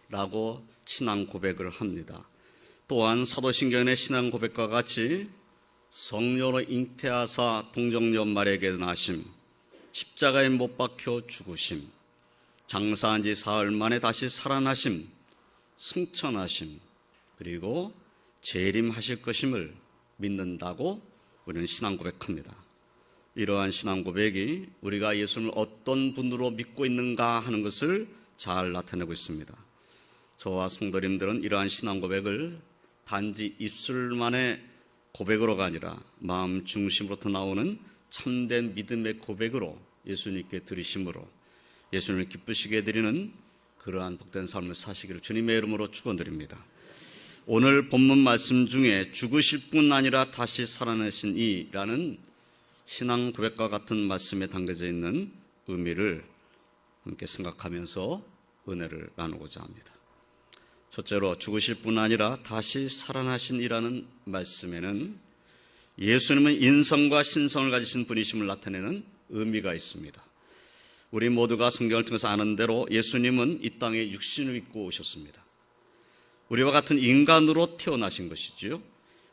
라고 신앙 고백을 합니다. 또한 사도신경의 신앙 고백과 같이 성령으로 잉태하사 동정연말에게 나심, 십자가에 못 박혀 죽으심, 장사한 지 사흘 만에 다시 살아나심, 승천하심, 그리고 재림하실 것임을 믿는다고 우리는 신앙 고백합니다. 이러한 신앙 고백이 우리가 예수님을 어떤 분으로 믿고 있는가 하는 것을 잘 나타내고 있습니다. 저와 성도님들은 이러한 신앙 고백을 단지 입술만의 고백으로가 아니라 마음 중심으로부터 나오는 참된 믿음의 고백으로 예수님께 드리심으로 예수님을 기쁘시게 해드리는 그러한 복된 삶을 사시기를 주님의 이름으로 축원드립니다. 오늘 본문 말씀 중에 죽으실 뿐 아니라 다시 살아나신 이라는 신앙 고백과 같은 말씀에 담겨져 있는 의미를 함께 생각하면서 은혜를 나누고자 합니다. 첫째로 죽으실 뿐 아니라 다시 살아나신 이라는 말씀에는 예수님은 인성과 신성을 가지신 분이심을 나타내는 의미가 있습니다. 우리 모두가 성경을 통해서 아는 대로 예수님은 이 땅에 육신을 입고 오셨습니다. 우리와 같은 인간으로 태어나신 것이지요.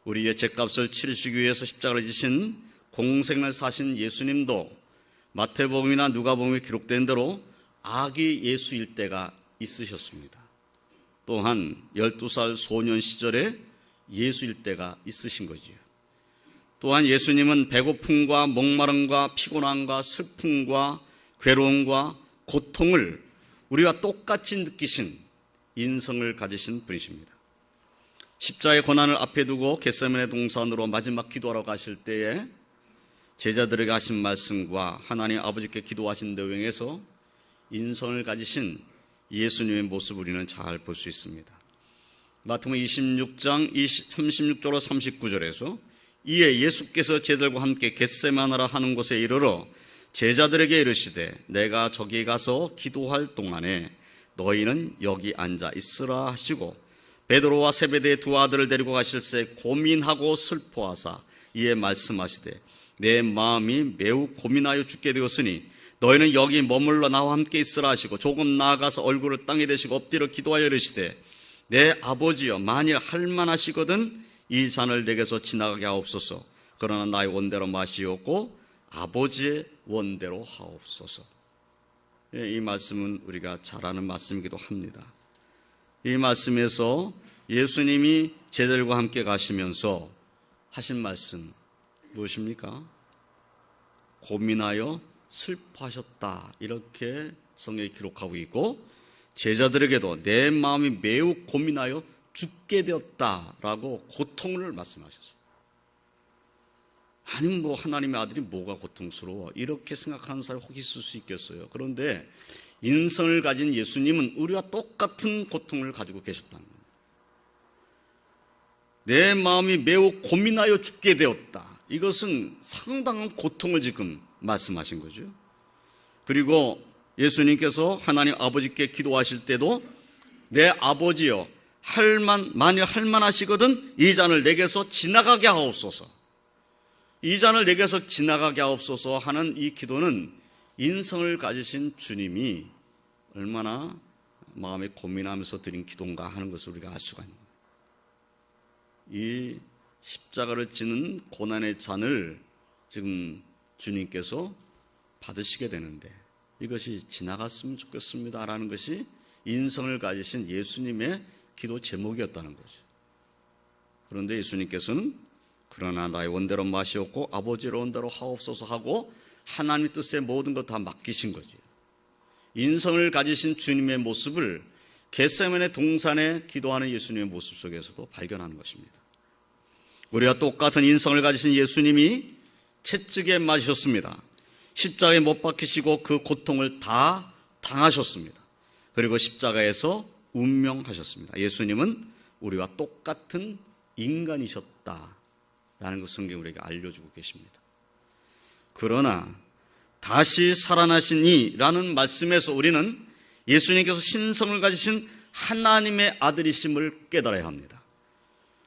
우리의 죄값을 치르시기 위해서 십자가를 지신 공생을 사신 예수님도 마태복음이나 누가복음에 기록된 대로 아기 예수일 때가 있으셨습니다. 또한 12살 소년 시절에 예수일 때가 있으신 거지요. 또한 예수님은 배고픔과 목마름과 피곤함과 슬픔과 괴로움과 고통을 우리와 똑같이 느끼신 인성을 가지신 분이십니다. 십자가의 고난을 앞에 두고 겟세마네 동산으로 마지막 기도하러 가실 때에 제자들에게 하신 말씀과 하나님 아버지께 기도하신 내용에서 인성을 가지신 예수님의 모습을 우리는 잘 볼 수 있습니다. 마태복음 26장 36절로 39절에서 이에 예수께서 제자들과 함께 겟세마네라 하는 곳에 이르러 제자들에게 이르시되 내가 저기 가서 기도할 동안에 너희는 여기 앉아 있으라 하시고 베드로와 세베대의 두 아들을 데리고 가실새 고민하고 슬퍼하사 이에 말씀하시되 내 마음이 매우 고민하여 죽게 되었으니 너희는 여기 머물러 나와 함께 있으라 하시고 조금 나아가서 얼굴을 땅에 대시고 엎드려 기도하여 이르시되 내 아버지여 만일 할만하시거든 이 잔을 내게서 지나가게 하옵소서. 그러나 나의 원대로 마시옵고 아버지의 원대로 하옵소서. 이 말씀은 우리가 잘 아는 말씀이기도 합니다. 이 말씀에서 예수님이 제자들과 함께 가시면서 하신 말씀 무엇입니까? 고민하여 슬퍼하셨다 이렇게 성경에 기록하고 있고 제자들에게도 내 마음이 매우 고민하여 죽게 되었다라고 고통을 말씀하셨어요. 아니 하나님의 아들이 뭐가 고통스러워 이렇게 생각하는 사람이 혹 있을 수 있겠어요. 그런데 인성을 가진 예수님은 우리와 똑같은 고통을 가지고 계셨다는 겁니다. 내 마음이 매우 고민하여 죽게 되었다. 이것은 상당한 고통을 지금 말씀하신 거죠. 그리고 예수님께서 하나님 아버지께 기도하실 때도 내 아버지여 만일 할만하시거든 이 잔을 내게서 지나가게 하옵소서. 이 잔을 내게서 지나가게 하옵소서 하는 이 기도는 인성을 가지신 주님이 얼마나 마음에 고민하면서 드린 기도인가 하는 것을 우리가 알 수가 있는 거예요. 이 십자가를 지는 고난의 잔을 지금 주님께서 받으시게 되는데 이것이 지나갔으면 좋겠습니다라는 것이 인성을 가지신 예수님의 기도 제목이었다는 거죠. 그런데 예수님께서는 그러나 나의 원대로 마시옵고 아버지의 원대로 하옵소서 하고 하나님의 뜻에 모든 것 다 맡기신 거죠. 인성을 가지신 주님의 모습을 겟세마네 동산에 기도하는 예수님의 모습 속에서도 발견하는 것입니다. 우리와 똑같은 인성을 가지신 예수님이 채찍에 맞으셨습니다. 십자가에 못 박히시고 그 고통을 다 당하셨습니다. 그리고 십자가에서 운명하셨습니다. 예수님은 우리와 똑같은 인간이셨다라는 것 성경이 우리에게 알려주고 계십니다. 그러나 다시 살아나시니라는 말씀에서 우리는 예수님께서 신성을 가지신 하나님의 아들이심을 깨달아야 합니다.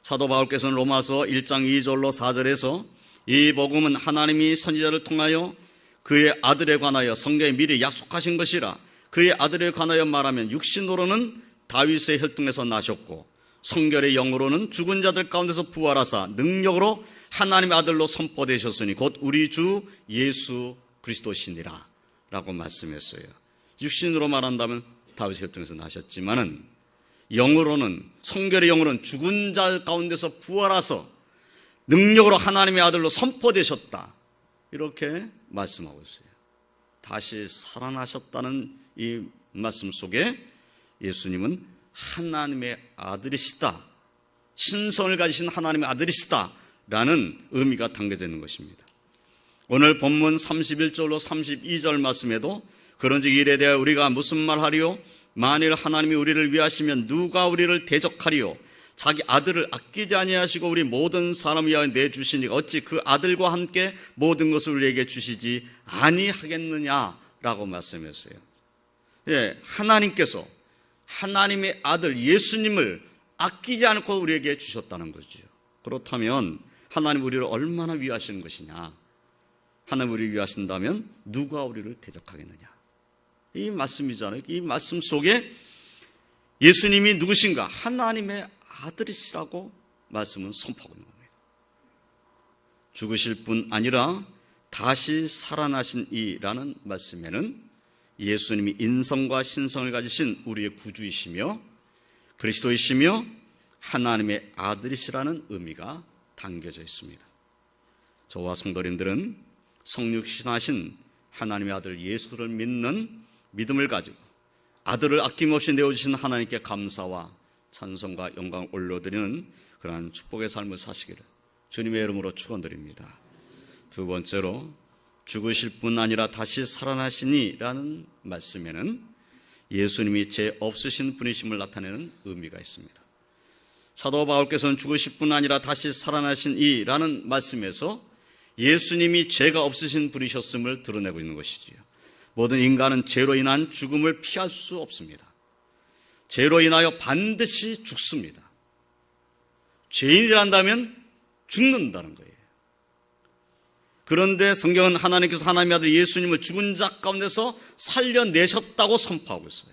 사도 바울께서는 로마서 1장 2절로 4절에서 이 복음은 하나님이 선지자를 통하여 그의 아들에 관하여 성경에 미리 약속하신 것이라 그의 아들에 관하여 말하면 육신으로는 다윗의 혈통에서 나셨고 성결의 영으로는 죽은 자들 가운데서 부활하사 능력으로 하나님의 아들로 선포되셨으니 곧 우리 주 예수 그리스도시니라 라고 말씀했어요. 육신으로 말한다면 다윗의 혈통에서 나셨지만은 영으로는, 성결의 영으로는 죽은 자 가운데서 부활하서 능력으로 하나님의 아들로 선포되셨다, 이렇게 말씀하고 있어요. 다시 살아나셨다는 이 말씀 속에 예수님은 하나님의 아들이시다, 신성을 가지신 하나님의 아들이시다 라는 의미가 담겨져 있는 것입니다. 오늘 본문 31절로 32절 말씀에도 그런즉 이에 대하여 우리가 무슨 말하리요? 만일 하나님이 우리를 위하시면 누가 우리를 대적하리요? 자기 아들을 아끼지 아니하시고 우리 모든 사람을 위하여 내주시니 어찌 그 아들과 함께 모든 것을 우리에게 주시지 아니하겠느냐라고 말씀했어요. 예, 하나님께서 하나님의 아들 예수님을 아끼지 않고 우리에게 주셨다는 거죠. 그렇다면 하나님 우리를 얼마나 위하시는 것이냐? 하나님 우리를 위하신다면 누가 우리를 대적하겠느냐? 이 말씀이잖아요. 이 말씀 속에 예수님이 누구신가? 하나님의 아들이시라고 말씀은 선포하고 있는 겁니다. 죽으실 뿐 아니라 다시 살아나신 이라는 말씀에는 예수님이 인성과 신성을 가지신 우리의 구주이시며 그리스도이시며 하나님의 아들이시라는 의미가 담겨져 있습니다. 저와 성도님들은 성육신하신 하나님의 아들 예수를 믿는 믿음을 가지고 아들을 아낌없이 내어주신 하나님께 감사와 찬송과 영광을 올려드리는 그러한 축복의 삶을 사시기를 주님의 이름으로 축원드립니다. 두 번째로 죽으실 뿐 아니라 다시 살아나시니라는 말씀에는 예수님이 죄 없으신 분이심을 나타내는 의미가 있습니다. 사도 바울께서는 죽으실 뿐 아니라 다시 살아나신 이라는 말씀에서 예수님이 죄가 없으신 분이셨음을 드러내고 있는 것이지요. 모든 인간은 죄로 인한 죽음을 피할 수 없습니다. 죄로 인하여 반드시 죽습니다. 죄인이란다면 죽는다는 거예요. 그런데 성경은 하나님께서 하나님의 아들 예수님을 죽은 자 가운데서 살려내셨다고 선포하고 있어요.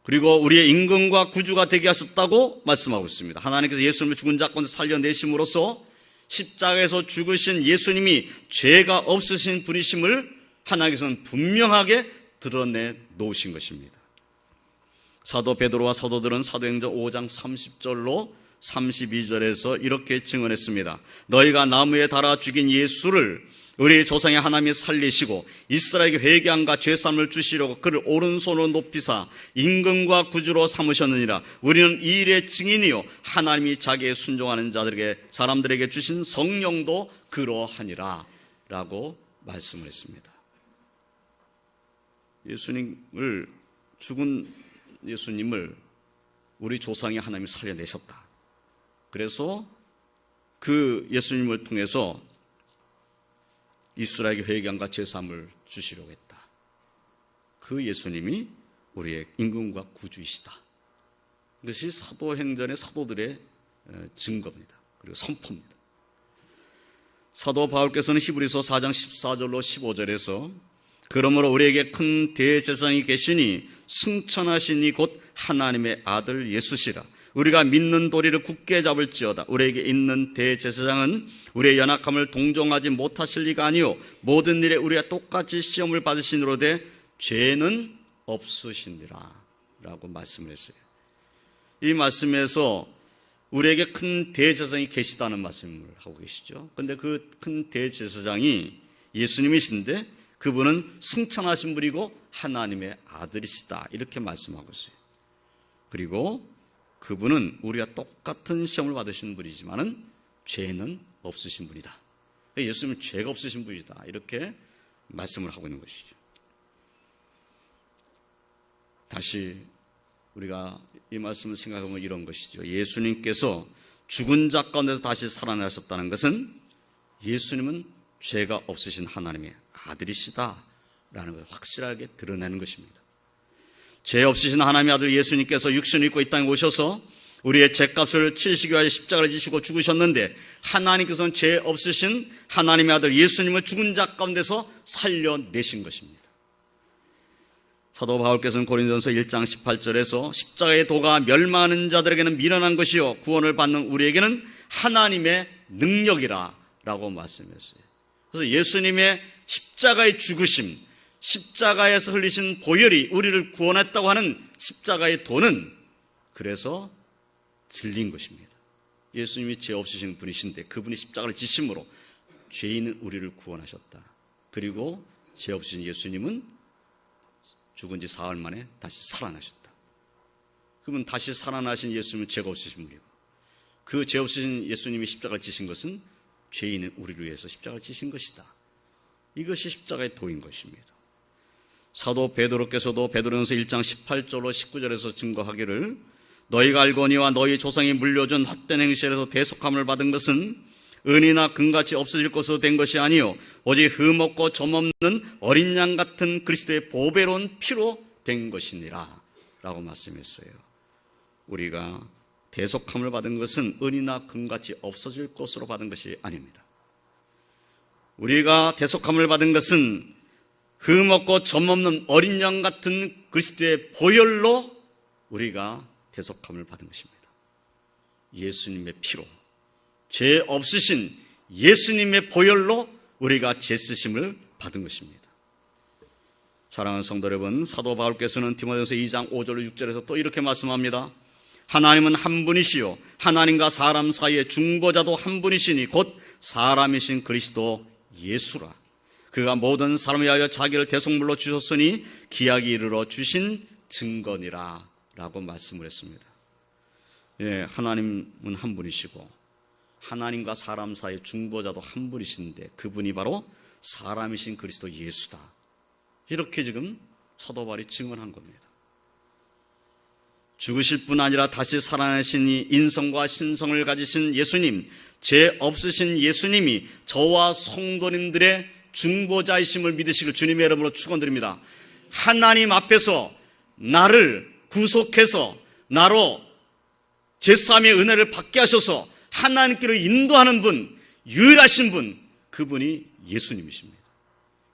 그리고 우리의 임금과 구주가 되게 하셨다고 말씀하고 있습니다. 하나님께서 예수님을 죽은 자 가운데서 살려내심으로써 십자가에서 죽으신 예수님이 죄가 없으신 분이심을 하나님께서는 분명하게 드러내 놓으신 것입니다. 사도 베드로와 사도들은 사도행전 5장 30절로 32절에서 이렇게 증언했습니다. 너희가 나무에 달아 죽인 예수를 우리 조상의 하나님이 살리시고 이스라엘에게 회개함과 죄사함을 주시려고 그를 오른손으로 높이사 임금과 구주로 삼으셨느니라. 우리는 이 일의 증인이요 하나님이 자기의 순종하는 사람들에게 주신 성령도 그러하니라 라고 말씀을 했습니다. 죽은 예수님을 우리 조상의 하나님이 살려내셨다. 그래서 그 예수님을 통해서 이스라엘에게 회개함과 죄사함을 주시려고 했다. 그 예수님이 우리의 임금과 구주이시다. 이것이 사도행전의 사도들의 증거입니다. 그리고 선포입니다. 사도 바울께서는 히브리서 4장 14절로 15절에서 그러므로 우리에게 큰 대제사장이 계시니 승천하시니 곧 하나님의 아들 예수시라. 우리가 믿는 도리를 굳게 잡을지어다. 우리에게 있는 대제사장은 우리의 연약함을 동정하지 못하실 리가 아니요 모든 일에 우리가 똑같이 시험을 받으시노로되 죄는 없으시니라 라고 말씀을 했어요. 이 말씀에서 우리에게 큰 대제사장이 계시다는 말씀을 하고 계시죠. 그런데 그 큰 대제사장이 예수님이신데 그분은 승천하신 분이고 하나님의 아들이시다 이렇게 말씀하고 있어요. 그리고 그분은 우리가 똑같은 시험을 받으신 분이지만은 죄는 없으신 분이다. 예수님은 죄가 없으신 분이다. 이렇게 말씀을 하고 있는 것이죠. 다시 우리가 이 말씀을 생각하면 이런 것이죠. 예수님께서 죽은 자 가운데서 다시 살아나셨다는 것은 예수님은 죄가 없으신 하나님의 아들이시다라는 것을 확실하게 드러내는 것입니다. 죄 없으신 하나님의 아들 예수님께서 육신을 입고 이 땅에 오셔서 우리의 죄값을 치르시기 위하여 십자가를 지시고 죽으셨는데 하나님께서는 죄 없으신 하나님의 아들 예수님을 죽은 자 가운데서 살려내신 것입니다. 사도 바울께서는 고린도전서 1장 18절에서 십자가의 도가 멸망하는 자들에게는 미련한 것이요 구원을 받는 우리에게는 하나님의 능력이라 라고 말씀했어요. 그래서 예수님의 십자가의 죽으심, 십자가에서 흘리신 보혈이 우리를 구원했다고 하는 십자가의 도는 그래서 진리인 것입니다. 예수님이 죄 없으신 분이신데 그분이 십자가를 지심으로 죄인은 우리를 구원하셨다. 그리고 죄 없으신 예수님은 죽은 지 사흘 만에 다시 살아나셨다. 그러면 다시 살아나신 예수님은 죄가 없으신 분이고 그 죄 없으신 예수님이 십자가를 지신 것은 죄인은 우리를 위해서 십자가를 지신 것이다. 이것이 십자가의 도인 것입니다. 사도 베드로께서도 베드로전서 1장 18절로 19절에서 증거하기를 너희가 알거니와 너희 조상이 물려준 헛된 행실에서 대속함을 받은 것은 은이나 금같이 없어질 것으로 된 것이 아니요 오직 흠없고 점없는 어린 양 같은 그리스도의 보배로운 피로 된 것이니라 라고 말씀했어요. 우리가 대속함을 받은 것은 은이나 금같이 없어질 것으로 받은 것이 아닙니다. 우리가 대속함을 받은 것은 흠없고 점없는 어린 양 같은 그리스도의 보혈로 우리가 대속함을 받은 것입니다. 예수님의 피로, 죄 없으신 예수님의 보혈로 우리가 죄 쓰심을 받은 것입니다. 사랑하는 성도 여러분, 사도 바울께서는 디모데전서 2장 5절 6절에서 또 이렇게 말씀합니다. 하나님은 한 분이시요 하나님과 사람 사이의 중보자도 한 분이시니 곧 사람이신 그리스도 예수라. 그가 모든 사람을 위하여 자기를 대속물로 주셨으니 기약이 이르러 주신 증거니라 라고 말씀을 했습니다. 예, 하나님은 한 분이시고 하나님과 사람 사이의 중보자도 한 분이신데 그분이 바로 사람이신 그리스도 예수다. 이렇게 지금 사도 바울이 증언한 겁니다. 죽으실 뿐 아니라 다시 살아나시니 인성과 신성을 가지신 예수님, 죄 없으신 예수님이 저와 성도님들의 중보자이심을 믿으시길 주님의 이름으로 축원드립니다. 하나님 앞에서 나를 구속해서 나로 제사함의 은혜를 받게 하셔서 하나님께로 인도하는 분, 유일하신 분, 그분이 예수님이십니다.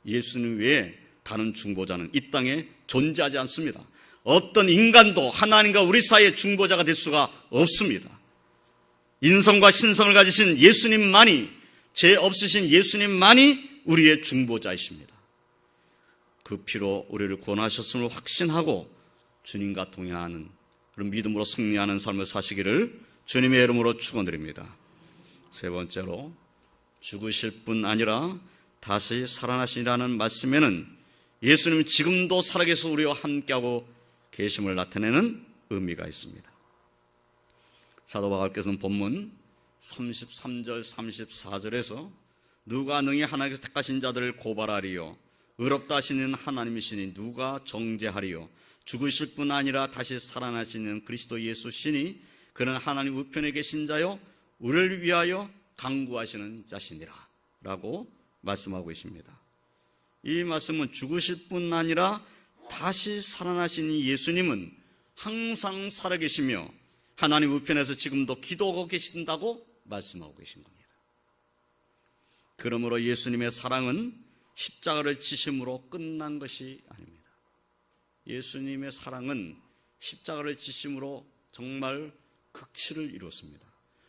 예수님 외에 다른 중보자는 이 땅에 존재하지 않습니다. 어떤 인간도 하나님과 우리 사이의 중보자가 될 수가 없습니다. 인성과 신성을 가지신 예수님만이, 죄 없으신 예수님만이 우리의 중보자이십니다. 그 피로 우리를 구원하셨음을 확신하고 주님과 동행하는 그런 믿음으로 승리하는 삶을 사시기를 주님의 이름으로 축원드립니다. 세 번째로 죽으실 뿐 아니라 다시 살아나시라는 말씀에는 예수님은 지금도 살아계셔 우리와 함께하고 계심을 나타내는 의미가 있습니다. 사도 바울께서는 본문 33절 34절에서 누가 능히 하나님께서 택하신 자들을 고발하리요 의롭다 하시는 하나님이시니 누가 정죄하리요 죽으실 뿐 아니라 다시 살아나시는 그리스도 예수시니 그는 하나님 우편에 계신 자요 우리를 위하여 간구하시는 자시니라 라고 말씀하고 계십니다. 이 말씀은 죽으실 뿐 아니라 다시 살아나신 예수님은 항상 살아계시며 하나님 우편에서 지금도 기도하고 계신다고 말씀하고 계신 겁니다. 그러므로 예수님의 사랑은 십자가를 지심으로 끝난 것이 아닙니다. 예수님의 사랑은 십자가를 지심으로 정말 극치를 이루었습니다.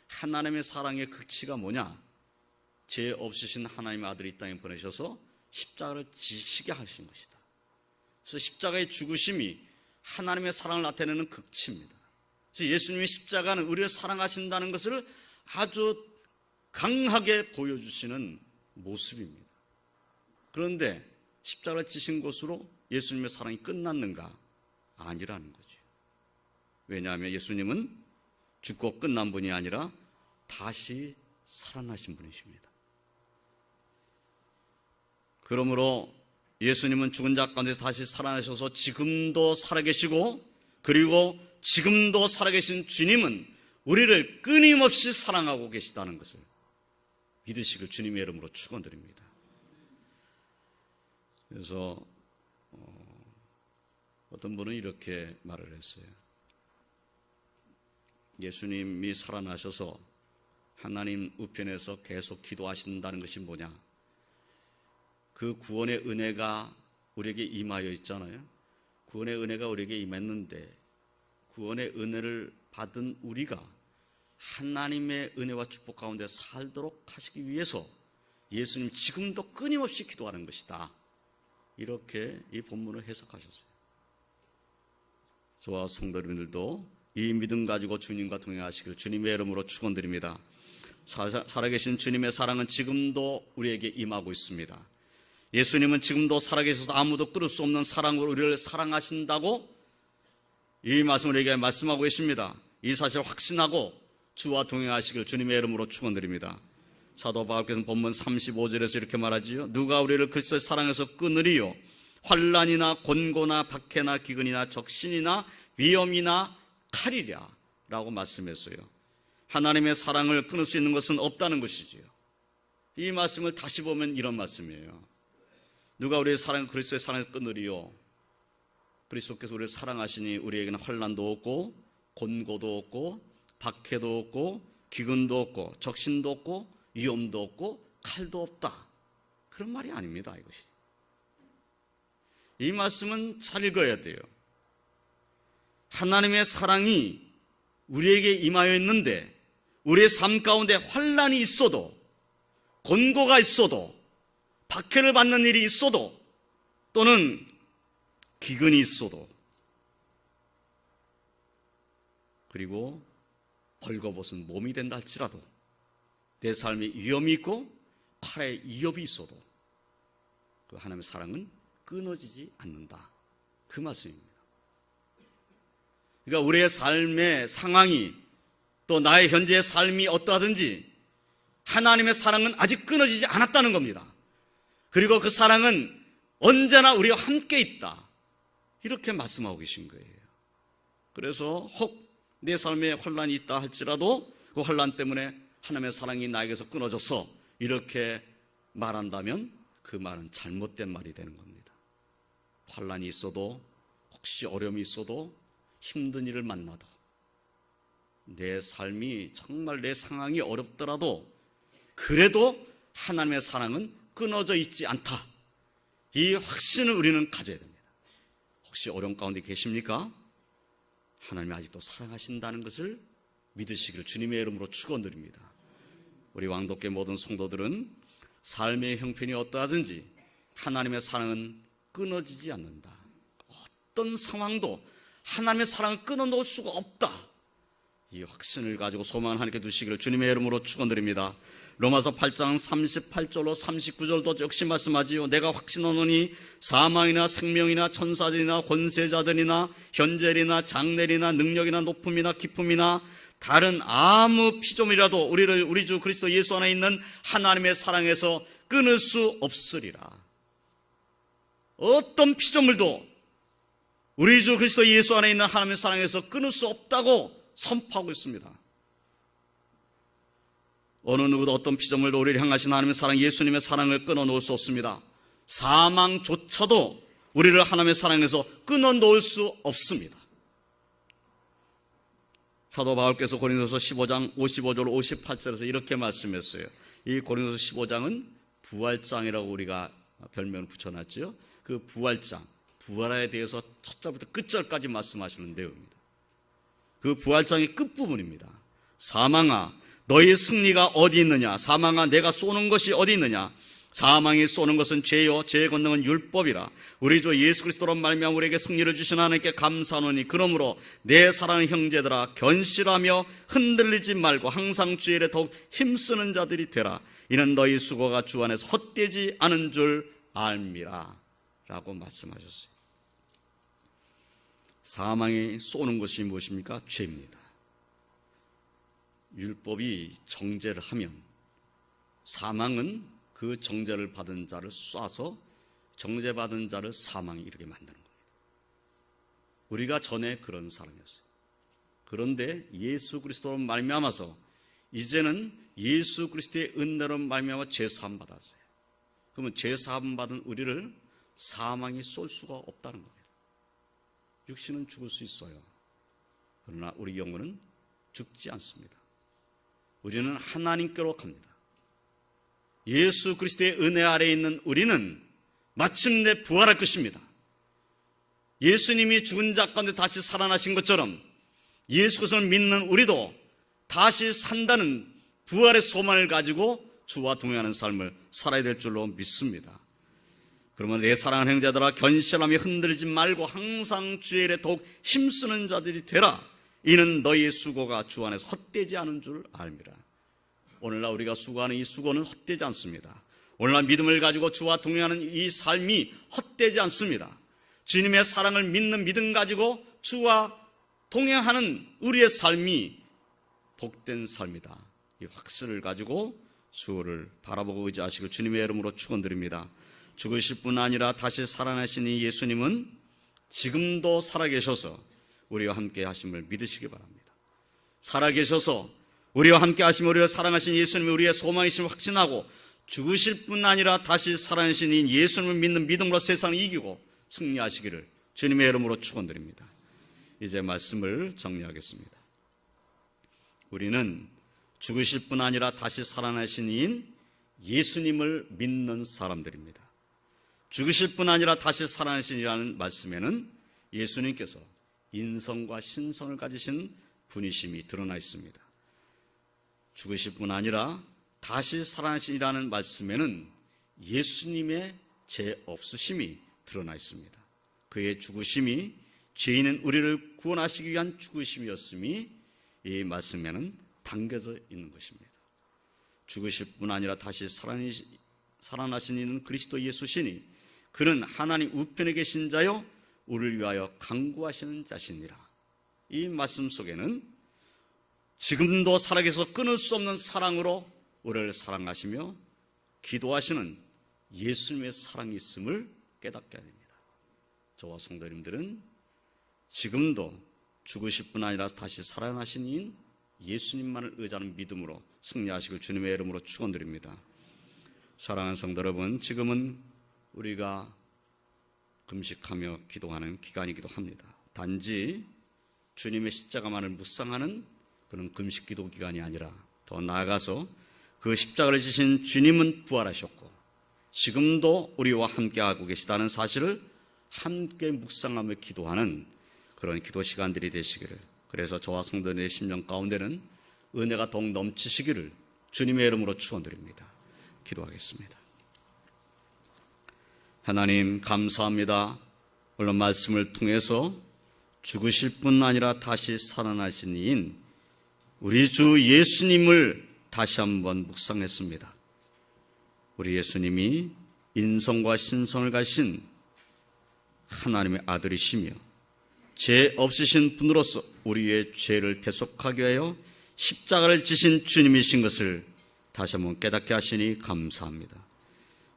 하나님의 사랑의 극치가 뭐냐? 죄 없으신 하나님의 아들이 이 땅에 보내셔서 십자가를 지시게 하신 것이다. 그래서 십자가의 죽으심이 하나님의 사랑을 나타내는 극치입니다. 그래서 예수님의 십자가는 우리를 사랑하신다는 것을 아주 강하게 보여주시는 모습입니다. 그런데 십자가를 지신 것으로 예수님의 사랑이 끝났는가? 아니라는 거죠. 왜냐하면 예수님은 죽고 끝난 분이 아니라 다시 살아나신 분이십니다. 그러므로 예수님은 죽은 자 가운데서 다시 살아나셔서 지금도 살아계시고 그리고 지금도 살아계신 주님은 우리를 끊임없이 사랑하고 계시다는 것을 믿으시길 주님의 이름으로 축원드립니다. 그래서 어떤 분은 이렇게 말을 했어요. 예수님이 살아나셔서 하나님 우편에서 계속 기도하신다는 것이 뭐냐? 그 구원의 은혜가 우리에게 임하여 있잖아요. 구원의 은혜가 우리에게 임했는데 구원의 은혜를 받은 우리가 하나님의 은혜와 축복 가운데 살도록 하시기 위해서 예수님 지금도 끊임없이 기도하는 것이다. 이렇게 이 본문을 해석하셨어요. 저와 성도 여러분들도 이 믿음 가지고 주님과 동행하시길 주님의 이름으로 축원드립니다. 살아계신 주님의 사랑은 지금도 우리에게 임하고 있습니다. 예수님은 지금도 살아계셔서 아무도 끊을 수 없는 사랑으로 우리를 사랑하신다고 이 말씀을 우리에게 말씀하고 계십니다. 이 사실을 확신하고 주와 동행하시길 주님의 이름으로 축원드립니다. 사도 바울께서는 본문 35절에서 이렇게 말하지요. 누가 우리를 그리스도의 사랑에서 끊으리요? 환난이나 곤고나 박해나 기근이나 적신이나 위험이나 칼이랴 라고 말씀했어요. 하나님의 사랑을 끊을 수 있는 것은 없다는 것이지요. 이 말씀을 다시 보면 이런 말씀이에요. 누가 우리의 사랑, 그리스도의 사랑을 끊으리요? 그리스도께서 우리를 사랑하시니 우리에게는 환난도 없고 곤고도 없고 박해도 없고 기근도 없고 적신도 없고 위험도 없고 칼도 없다. 그런 말이 아닙니다. 이것이. 이 말씀은 잘 읽어야 돼요. 하나님의 사랑이 우리에게 임하여 있는데 우리의 삶 가운데 환난이 있어도 곤고가 있어도 박해를 받는 일이 있어도 또는 기근이 있어도 그리고 벌거벗은 몸이 된다 할지라도 내 삶에 위험이 있고 팔에 위협이 있어도 그 하나님의 사랑은 끊어지지 않는다. 그 말씀입니다. 그러니까 우리의 삶의 상황이 또 나의 현재의 삶이 어떠하든지 하나님의 사랑은 아직 끊어지지 않았다는 겁니다. 그리고 그 사랑은 언제나 우리와 함께 있다. 이렇게 말씀하고 계신 거예요. 그래서 혹 내 삶에 환난이 있다 할지라도 그 환난 때문에 하나님의 사랑이 나에게서 끊어졌어 이렇게 말한다면 그 말은 잘못된 말이 되는 겁니다. 환난이 있어도 혹시 어려움이 있어도 힘든 일을 만나도 내 삶이 정말 내 상황이 어렵더라도 그래도 하나님의 사랑은 끊어져 있지 않다. 이 확신을 우리는 가져야 됩니다. 혹시 어려움 가운데 계십니까? 하나님이 아직도 사랑하신다는 것을 믿으시기를 주님의 이름으로 축원드립니다. 우리 왕독계 모든 성도들은 삶의 형편이 어떠하든지 하나님의 사랑은 끊어지지 않는다. 어떤 상황도 하나님의 사랑을 끊어놓을 수가 없다. 이 확신을 가지고 소망을 하나님께 두시기를 주님의 이름으로 축원드립니다. 로마서 8장 38절로 39절도 역시 말씀하지요. 내가 확신하노니 사망이나 생명이나 천사들이나 권세자들이나 현재리나 장래리나 능력이나 높음이나 기쁨이나 다른 아무 피조물이라도 우리를 우리 주 그리스도 예수 안에 있는 하나님의 사랑에서 끊을 수 없으리라. 어떤 피조물도 우리 주 그리스도 예수 안에 있는 하나님의 사랑에서 끊을 수 없다고 선포하고 있습니다. 어느 누구도 어떤 피조물도 우리를 향하신 하나님의 사랑, 예수님의 사랑을 끊어놓을 수 없습니다. 사망조차도 우리를 하나님의 사랑에서 끊어놓을 수 없습니다. 사도 바울께서 고린도서 15장 55절 58절에서 이렇게 말씀했어요. 이 고린도서 15장은 부활장이라고 우리가 별명을 붙여놨죠. 그 부활장, 부활에 대해서 첫 절부터 끝절까지 말씀하시는 내용입니다. 그 부활장의 끝부분입니다. 사망아 너희 승리가 어디 있느냐? 사망아 내가 쏘는 것이 어디 있느냐? 사망이 쏘는 것은 죄요 죄의 권능은 율법이라. 우리 주 예수 그리스도로 말미암아 우리에게 승리를 주신 하나님께 감사하노니 그러므로 내 사랑하는 형제들아 견실하며 흔들리지 말고 항상 주의 일에 더욱 힘쓰는 자들이 되라. 이는 너희 수고가 주 안에서 헛되지 않은 줄 알미라 라고 말씀하셨어요. 사망이 쏘는 것이 무엇입니까? 죄입니다. 율법이 정죄를 하면 사망은 그 정죄를 받은 자를 쏴서 정죄받은 자를 사망에 이르게 만드는 겁니다. 우리가 전에 그런 사람이었어요. 그런데 예수 그리스도로 말미암아서 이제는 예수 그리스도의 은혜로 말미암아 죄사함 받았어요. 그러면 죄사함 받은 우리를 사망이 쏠 수가 없다는 겁니다. 육신은 죽을 수 있어요. 그러나 우리 영혼은 죽지 않습니다. 우리는 하나님께로 갑니다. 예수 그리스도의 은혜 아래에 있는 우리는 마침내 부활할 것입니다. 예수님이 죽은 자 가운데 다시 살아나신 것처럼 예수 그리스도를 믿는 우리도 다시 산다는 부활의 소망을 가지고 주와 동행하는 삶을 살아야 될 줄로 믿습니다. 그러면 내 사랑하는 형제들아, 견실함에 흔들리지 말고 항상 주의 일에 더욱 힘쓰는 자들이 되라. 이는 너희의 수고가 주 안에서 헛되지 않은 줄 압니다. 오늘날 우리가 수고하는 이 수고는 헛되지 않습니다. 오늘날 믿음을 가지고 주와 동행하는 이 삶이 헛되지 않습니다. 주님의 사랑을 믿는 믿음 가지고 주와 동행하는 우리의 삶이 복된 삶이다. 이 확신을 가지고 주를 바라보고 의지하시길 주님의 이름으로 축원드립니다. 죽으실 뿐 아니라 다시 살아나신 이 예수님은 지금도 살아계셔서 우리와 함께 하심을 믿으시기 바랍니다. 살아계셔서 우리와 함께 하시며 우리를 사랑하신 예수님이 우리의 소망이심을 확신하고 죽으실 뿐 아니라 다시 살아나신 이 예수님을 믿는 믿음으로 세상을 이기고 승리하시기를 주님의 이름으로 축원드립니다. 이제 말씀을 정리하겠습니다. 우리는 죽으실 뿐 아니라 다시 살아나신 이인 예수님을 믿는 사람들입니다. 죽으실 뿐 아니라 다시 살아나신 이라는 말씀에는 예수님께서 인성과 신성을 가지신 분이심이 드러나 있습니다. 죽으실 뿐 아니라 다시 살아나시라는 말씀에는 예수님의 죄 없으심이 드러나 있습니다. 그의 죽으심이 죄인은 우리를 구원하시기 위한 죽으심이었음이 이 말씀에는 담겨져 있는 것입니다. 죽으실 뿐 아니라 다시 살아나신 이는 그리스도 예수시니 그는 하나님 우편에 계신 자요 우리를 위하여 간구하시는 자시니라. 이 말씀 속에는 지금도 살아계셔서 끊을 수 없는 사랑으로 우리를 사랑하시며 기도하시는 예수님의 사랑이 있음을 깨닫게 됩니다. 저와 성도님들은 지금도 죽으실 뿐 아니라 다시 살아나신 이인 예수님만을 의지하는 믿음으로 승리하시길 주님의 이름으로 축원드립니다. 사랑하는 성도 여러분, 지금은 우리가 금식하며 기도하는 기간이기도 합니다. 단지 주님의 십자가만을 묵상하는 그런 금식 기도 기간이 아니라 더 나아가서 그 십자가를 지신 주님은 부활하셨고 지금도 우리와 함께하고 계시다는 사실을 함께 묵상하며 기도하는 그런 기도 시간들이 되시기를, 그래서 저와 성도님의 심령 가운데는 은혜가 더욱 넘치시기를 주님의 이름으로 축원드립니다. 기도하겠습니다. 하나님 감사합니다. 오늘 말씀을 통해서 죽으실 뿐 아니라 다시 살아나신 이인 우리 주 예수님을 다시 한번 묵상했습니다. 우리 예수님이 인성과 신성을 가신 하나님의 아들이시며 죄 없으신 분으로서 우리의 죄를 대속하기 위하여 십자가를 지신 주님이신 것을 다시 한번 깨닫게 하시니 감사합니다.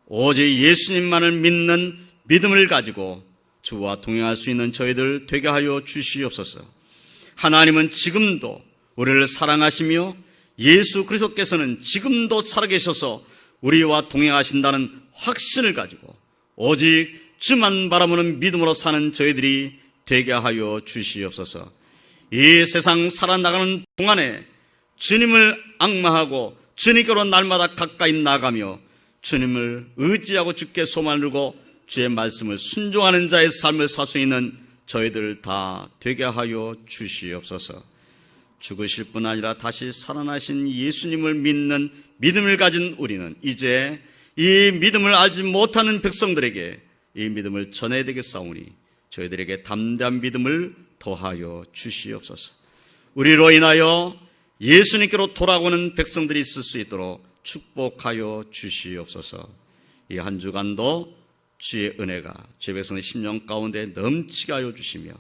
오직 예수님만을 믿는 믿음을 가지고 주와 동행할 수 있는 저희들 되게 하여 주시옵소서. 하나님은 지금도 우리를 사랑하시며 예수 그리스도께서는 지금도 살아계셔서 우리와 동행하신다는 확신을 가지고 오직 주만 바라보는 믿음으로 사는 저희들이 되게 하여 주시옵소서. 이 세상 살아나가는 동안에 주님을 앙망하고 주님께로 날마다 가까이 나가며 주님을 의지하고 주께 소망을 두고 주의 말씀을 순종하는 자의 삶을 살 수 있는 저희들 다 되게 하여 주시옵소서. 죽으실 뿐 아니라 다시 살아나신 예수님을 믿는 믿음을 가진 우리는 이제 이 믿음을 알지 못하는 백성들에게 이 믿음을 전해야 되겠사오니 저희들에게 담대한 믿음을 더하여 주시옵소서. 우리로 인하여 예수님께로 돌아오는 백성들이 있을 수 있도록 축복하여 주시옵소서. 이 한 주간도 주의 은혜가 주의 백성의 심령 가운데 넘치게 하여 주시며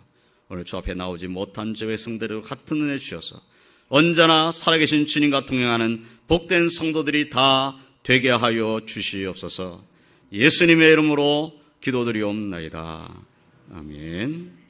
오늘 주 앞에 나오지 못한 주의 백성들을 같은 은혜 주셔서 언제나 살아계신 주님과 동행하는 복된 성도들이 다 되게 하여 주시옵소서. 예수님의 이름으로 기도드리옵나이다. 아멘.